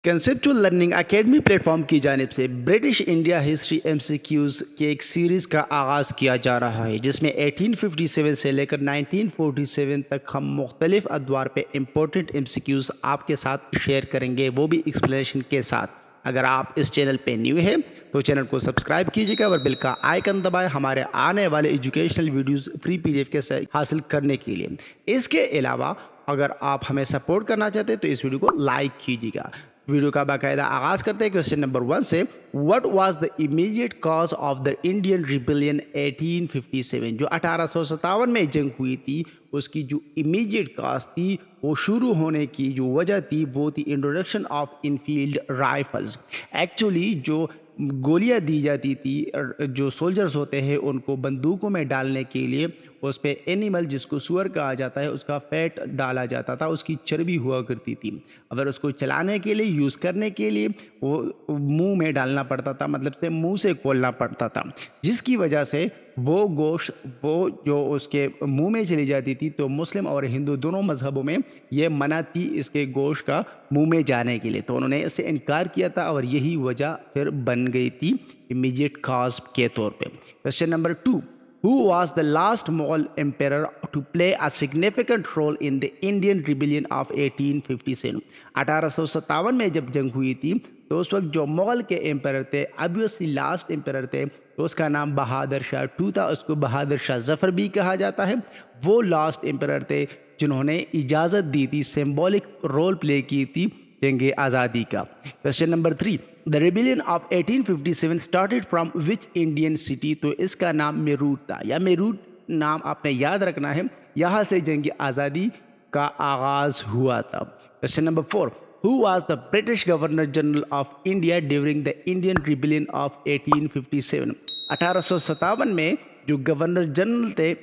Conceptual learning academy platform की जानिब से ब्रिटिश इंडिया हिस्ट्री एमसीक्यूज़ के एक सीरीज़ का आगाज़ किया जा रहा है, जिसमें 1857 से लेकर 1947 तक हम मुख्तलिफ अदवार पे इम्पोर्टेंट एमसीक्यूज़ आपके साथ शेयर करेंगे, वो भी एक्सप्लेनेशन के साथ। अगर आप इस चैनल पे न्यू हैं तो चैनल को सब्सक्राइब कीजिएगा और बिल का आइकन दबाएं हमारे आने वाले एजुकेशनल वीडियोस फ्री पीडीएफ के साथ हासिल करने के लिए। इसके अलावा अगर आप हमें सपोर्ट करना चाहते हैं तो इस वीडियो को लाइक कीजिएगा। वीडियो का बाकायदा आगाज करते हैं क्वेश्चन नंबर 1 से। What was the immediate cause of the Indian rebellion 1857? जो 1857 में जंग हुई थी, उसकी जो इमीडिएट कॉज थी, वो शुरू होने की जो वजह थी, वो थी introduction of Enfield rifles. Actually जो गोलियां दी जाती थी, जो सोल्जर्स होते हैं उनको बंदूकों में डालने के लिए उस पर एनिमल जिसको सुअर कहा जाता है उसका फैट डाला जाता था, उसकी चर्बी हुआ करती थी। अगर उसको चलाने के लिए यूज़ करने के लिए वो मुंह में डालना पड़ता था, मतलब से मुंह से खोलना पड़ता था, जिसकी वजह से वो गोश्त वो जो उसके मुंह में चली जाती थी। तो मुस्लिम और हिंदू दोनों मजहबों में ये मना थी इसके गोश्त का मुंह में जाने के लिए, तो उन्होंने इससे इनकार किया था और यही वजह फिर बन गई थी इमीडिएट कॉज के तौर पे। Question number 2, Who was the last Mughal emperor to play a significant role in the Indian Rebellion of 1857? 1857 में जब जंग हुई थी तो उस वक्त जो मुगल के एम्पर थे, ऑब्वियसली लास्ट एम्पर थे, तो उसका नाम बहादुर शाह टू था। उसको बहादुर शाह जफर भी कहा जाता है। वो लास्ट एम्पर थे जिन्होंने इजाज़त दी थी, सिंबॉलिक रोल प्ले की थी जंग आज़ादी का। Question number 3, the rebellion of 1857 started from which Indian city? तो इसका नाम मेरूट था, या मेरूट नाम आपने याद रखना है, यहाँ से जंग आज़ादी का आगाज़ हुआ था। Question number 4, who was the British governor general of India during the Indian rebellion of 1857? 1857 में जो गवर्नर जनरल थे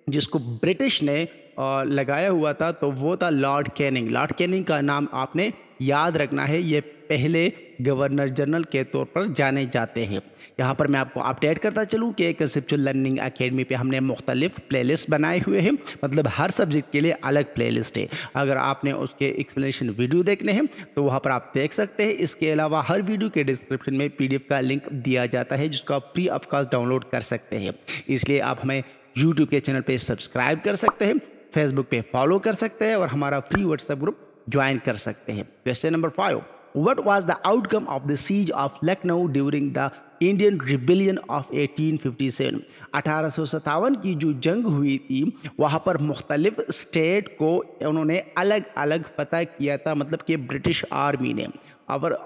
जिसको ब्रिटिश ने लगाया हुआ था, तो वो था लॉर्ड कैनिंग। लॉर्ड कैनिंग का नाम आपने याद रखना है, ये पहले गवर्नर जनरल के तौर पर जाने जाते हैं। यहाँ पर मैं आपको अपडेट करता चलूँ कि कंसेप्चुअल लर्निंग एकेडमी पे हमने मुख्तलिफ प्लेलिस्ट बनाए हुए हैं, मतलब हर सब्जेक्ट के लिए अलग प्लेलिस्ट है। अगर आपने उसके एक्सप्लेनेशन वीडियो देखने हैं तो वहाँ पर आप देख सकते हैं। इसके अलावा हर वीडियो के डिस्क्रिप्शन में पीडीएफ का लिंक दिया जाता है, जिसको आप फ्री ऑफ कॉस्ट डाउनलोड कर सकते हैं। इसलिए आप हमें यूट्यूब के चैनल पे सब्सक्राइब कर सकते हैं, फेसबुक पे फॉलो कर सकते हैं और हमारा फ्री व्हाट्सएप ग्रुप ज्वाइन कर सकते हैं। Question number 5, what was the outcome of the siege of Lucknow during the Indian rebellion of 1857? 1857 की जो जंग हुई थी वहाँ पर मुख्तलिफ स्टेट को उन्होंने अलग अलग फतह किया था, मतलब कि ब्रिटिश आर्मी ने, और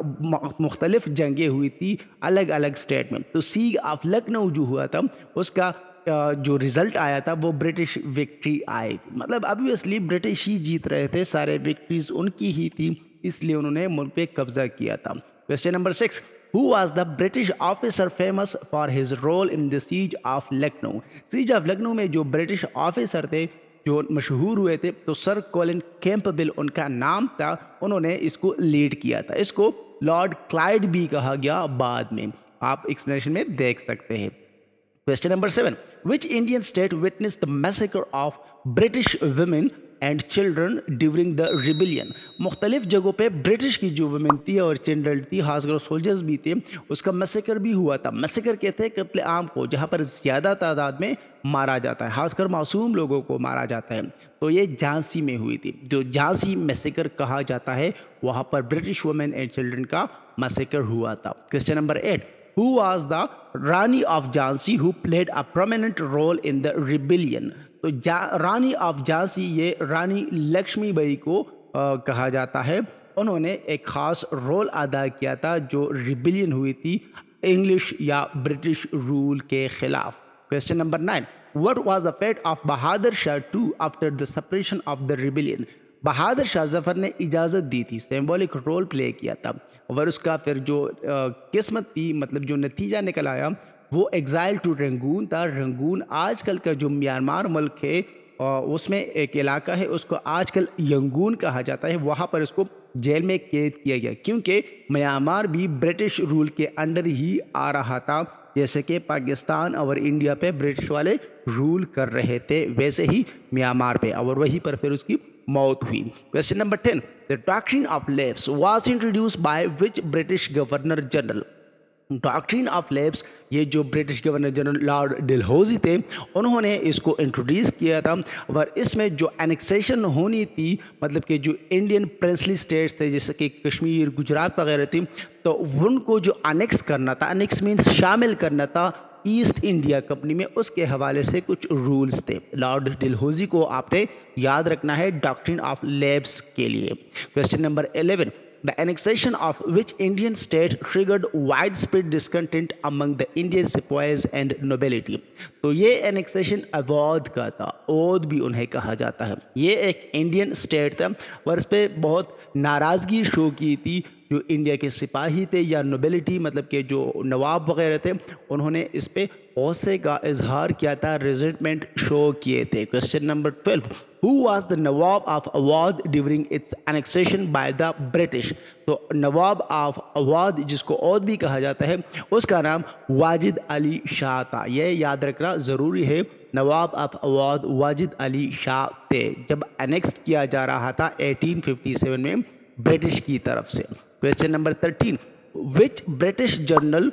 मुख्तलिफ जंगें हुई थी अलग अलग स्टेट में। तो सीग ऑफ लखनऊ जो हुआ था उसका जो रिजल्ट आया था वो ब्रिटिश विक्ट्री आई थी। मतलब ऑब्वियसली ब्रिटिश ही जीत रहे थे, सारे विक्ट्रीज उनकी ही थी, इसलिए उन्होंने मुल्क पे कब्जा किया था। Question number 6, who was the British officer famous for his role in the siege of Lucknow? Siege of Lucknow में जो ब्रिटिश ऑफिसर थे जो मशहूर हुए थे, तो सर कॉलिन कैंपबेल उनका नाम था, उन्होंने इसको लीड किया था। इसको लॉर्ड क्लाइड भी कहा गया बाद में, आप एक्सप्लेनेशन में देख सकते हैं। Question number 7, which Indian state witnessed the massacre of British women and children during the rebellion? मुख्तलिफ जगहों पे ब्रिटिश की जो वुमेन थी और चिल्ड्रन थी, खासकर सोल्जर्स भी थे, उसका मैसेकर भी हुआ था। मैसेकर कहते हैं कत्ले आम को, जहाँ पर ज़्यादा तादाद में मारा जाता है, खासकर मासूम लोगों को मारा जाता है। तो ये झांसी में हुई थी, जो झांसी मैसेकर कहा जाता है, वहाँ पर ब्रिटिश वुमेन एंड चिल्ड्रन का मैसेकर हुआ था। Question number 8, who was the Rani of Jhansi who played a prominent role in the rebellion? तो रानी ऑफ झांसी ये रानी लक्ष्मी बाई को कहा जाता है। उन्होंने एक खास रोल अदा किया था जो रिबेलियन हुई थी इंग्लिश या ब्रिटिश रूल के खिलाफ। Question number 9, what was the fate of Bahadur Shah two after the suppression of the rebellion? Bahadur Shah Zafar ने इजाज़त दी थी, सिंबॉलिक रोल प्ले किया था, और उसका फिर जो किस्मत थी, मतलब जो नतीजा निकल आया, वो एग्जाइल टू रंगून था। रंगून आजकल का जो म्यांमार मुल्क है उसमें एक इलाका है, उसको आजकल यंगून कहा जाता है। वहाँ पर उसको जेल में कैद किया गया, क्योंकि म्यांमार भी ब्रिटिश रूल के अंडर ही आ रहा था। जैसे कि पाकिस्तान और इंडिया पे ब्रिटिश वाले रूल कर रहे थे, वैसे ही म्यांमार पे, और वहीं पर फिर उसकी मौत हुई। Question number 10, the doctrine of labs was introduced by which British governor general. Doctrine of labs, ये जो British governor general Lord Dalhousie थे, उन्होंने इसको इंट्रोड्यूस किया था। और इसमें जो एनेक्सेशन होनी थी, मतलब कि जो इंडियन प्रिंसली स्टेट्स थे जैसे कि कश्मीर, गुजरात वगैरह थी, तो उनको जो अनेक्स करना था, अनेक्स मीन्स शामिल करना था ईस्ट इंडिया कंपनी में, उसके हवाले से कुछ रूल्स थे। लॉर्ड डलहौजी को आपने याद रखना है डॉक्ट्रिन ऑफ लेब्स के लिए। Question number 11, the annexation of which Indian state triggered widespread discontent among the Indian sepoys and nobility। तो ये annexation अवध का था, ओध भी उन्हें कहा जाता है। ये एक इंडियन स्टेट था और इस पर बहुत नाराज़गी शो की थी जो इंडिया के सिपाही थे या नोबिलिटी, मतलब कि जो नवाब वगैरह थे, उन्होंने इस पे गुस्से का इजहार किया था, रिजेंटमेंट शो किए थे। Question number 12, Who was the Nawab of Awadh during its annexation by the British? तो नवाब ऑफ अवाध, जिसको औध भी कहा जाता है, उसका नाम वाजिद अली शाह था। यह याद रखना ज़रूरी है, नवाब ऑफ अवाध वाजिद अली शाह थे जब एनेक्स किया जा रहा था 1857 में ब्रिटिश की तरफ से। Question number 13, Which British general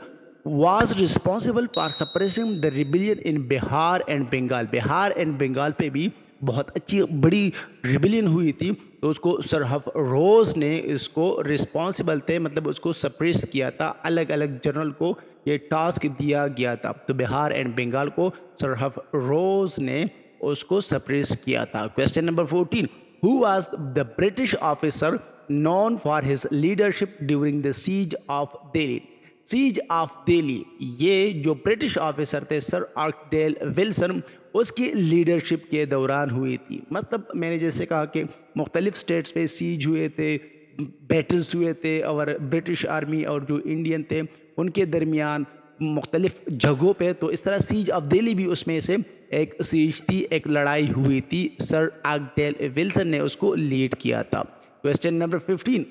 was responsible for suppressing the rebellion in Bihar and Bengal. Bihar and Bengal पे भी बहुत अच्छी बड़ी रिबिलियन हुई थी, तो उसको सर हफरोज़ ने इसको रिस्पॉन्सिबल थे, मतलब उसको सप्रेस किया था। अलग अलग जनरल को ये टास्क दिया गया था, तो बिहार एंड बंगाल को सर हफरोज़ ने उसको सप्रेस किया था। Question number 14, who was the British officer known for his leadership during the siege of Delhi. Siege of Delhi, ये जो ब्रिटिश ऑफिसर थे सर आर्कडेल विल्सन, उसकी लीडरशिप के दौरान हुई थी। मतलब मैंने जैसे कहा कि मुख्तलिफ स्टेट्स पे सीज हुए थे, बैटल्स हुए थे, और ब्रिटिश आर्मी और जो इंडियन थे उनके दरमियान मुख्तलिफ जगहों पे, तो इस तरह सीज ऑफ दिल्ली भी उसमें से एक सीज थी, एक लड़ाई हुई थी, सर आर्कडेल विल्सन ने उसको लीड किया था। Question number 15,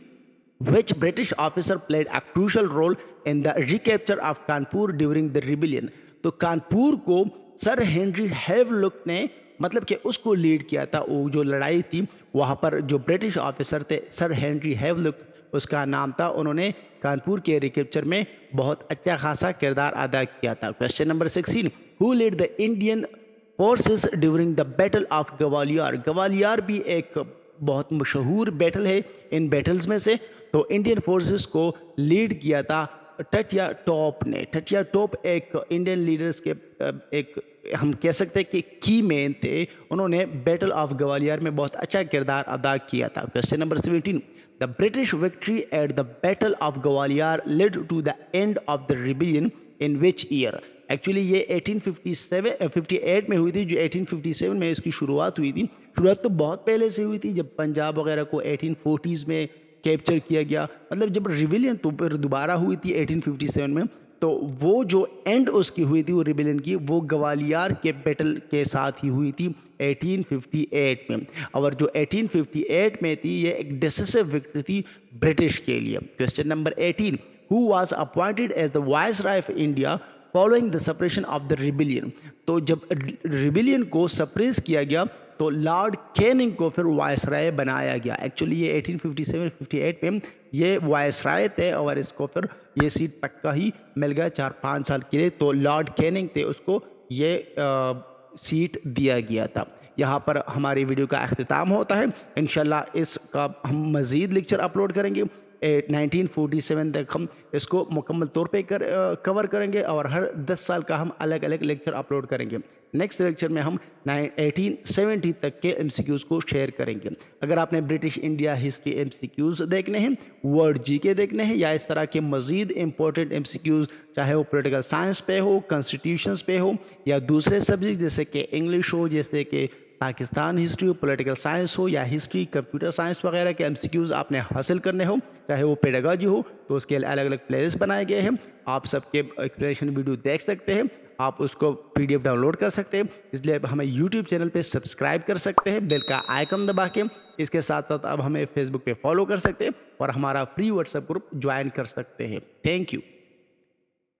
Which British officer played a crucial role in the recapture of Kanpur during the rebellion? तो कानपुर को सर हेनरी हैवलॉक ने, मतलब कि उसको लीड किया था। वो जो लड़ाई थी वहाँ पर जो ब्रिटिश ऑफिसर थे सर हेनरी हैवलॉक उसका नाम था, उन्होंने कानपुर के रिकैप्चर में बहुत अच्छा खासा किरदार अदा किया था। Question number 16, Who led the Indian forces during the battle of Gwalior. Gwalior भी एक बहुत मशहूर बैटल है इन बैटल्स में से, तो इंडियन फोर्सेस को लीड किया था टटिया टॉप ने। टटिया टॉप एक इंडियन लीडर्स के एक हम कह सकते हैं कि की मैन थे, उन्होंने बैटल ऑफ ग्वालियर में बहुत अच्छा किरदार अदा किया था। Question number 17, the British victory at the battle of Gwalior led to the end of the rebellion in which year. Actually ये 1858 में हुई थी, जो 1857 में इसकी शुरुआत हुई थी। शुरुआत तो बहुत पहले से हुई थी, जब पंजाब वगैरह को 1840s में कैप्चर किया गया, मतलब जब रिबिलियन तो फिर दोबारा हुई थी 1857 में, तो वो जो एंड उसकी हुई थी वो रिबिलियन की, वो ग्वालियर के बैटल के साथ ही हुई थी 1858 में। और जो 1858 में थी ये एक डिसिसिव विक्ट्री थी ब्रिटिश के लिए। Question number 18, who was appointed as the viceroy of India following the suppression of the rebellion. तो जब रिबिलियन को सप्रेस किया गया तो लॉर्ड कैनिंग को फिर वायसराय बनाया गया। एक्चुअली ये 1857-58 में ये वायसराय थे और इसको फिर ये सीट पक्का ही मिल गया 4-5 साल के लिए, तो लॉर्ड कैनिंग थे उसको ये सीट दिया गया था। यहाँ पर हमारी वीडियो का अख्तिताम होता है। इंशाल्लाह इसका हम मज़ीद लेक्चर अपलोड करेंगे। 1947 तक हम इसको मुकम्मल तौर पे कवर करेंगे और हर 10 साल का हम अलग अलग लेक्चर अपलोड करेंगे। नेक्स्ट लेक्चर में हम 1870 तक के MCQs को शेयर करेंगे। अगर आपने ब्रिटिश इंडिया हिस्ट्री MCQs देखने हैं, वर्ड GK देखने हैं, या इस तरह के मज़ीद इंपॉर्टेंट MCQs, चाहे वो पॉलिटिकल साइंस पे हो, कॉन्स्टिट्यूशंस पे हो, या दूसरे सब्जेक्ट जैसे कि इंग्लिश हो, जैसे कि पाकिस्तान हिस्ट्री हो, पॉलिटिकल साइंस हो, या हिस्ट्री कंप्यूटर साइंस वगैरह के MCQs आपने हासिल करने हो, चाहे वो पेडागॉजी हो, तो उसके अलग अलग प्लेलिस्ट बनाए गए हैं। आप सबके एक्सप्लेनेशन वीडियो देख सकते हैं, आप उसको PDF डाउनलोड कर सकते हैं। इसलिए हमें YouTube चैनल पे सब्सक्राइब कर सकते हैं बेल का आइकन दबा के। इसके साथ साथ अब हमें Facebook पे फॉलो कर सकते हैं और हमारा फ्री WhatsApp ग्रुप ज्वाइन कर सकते हैं। Thank you.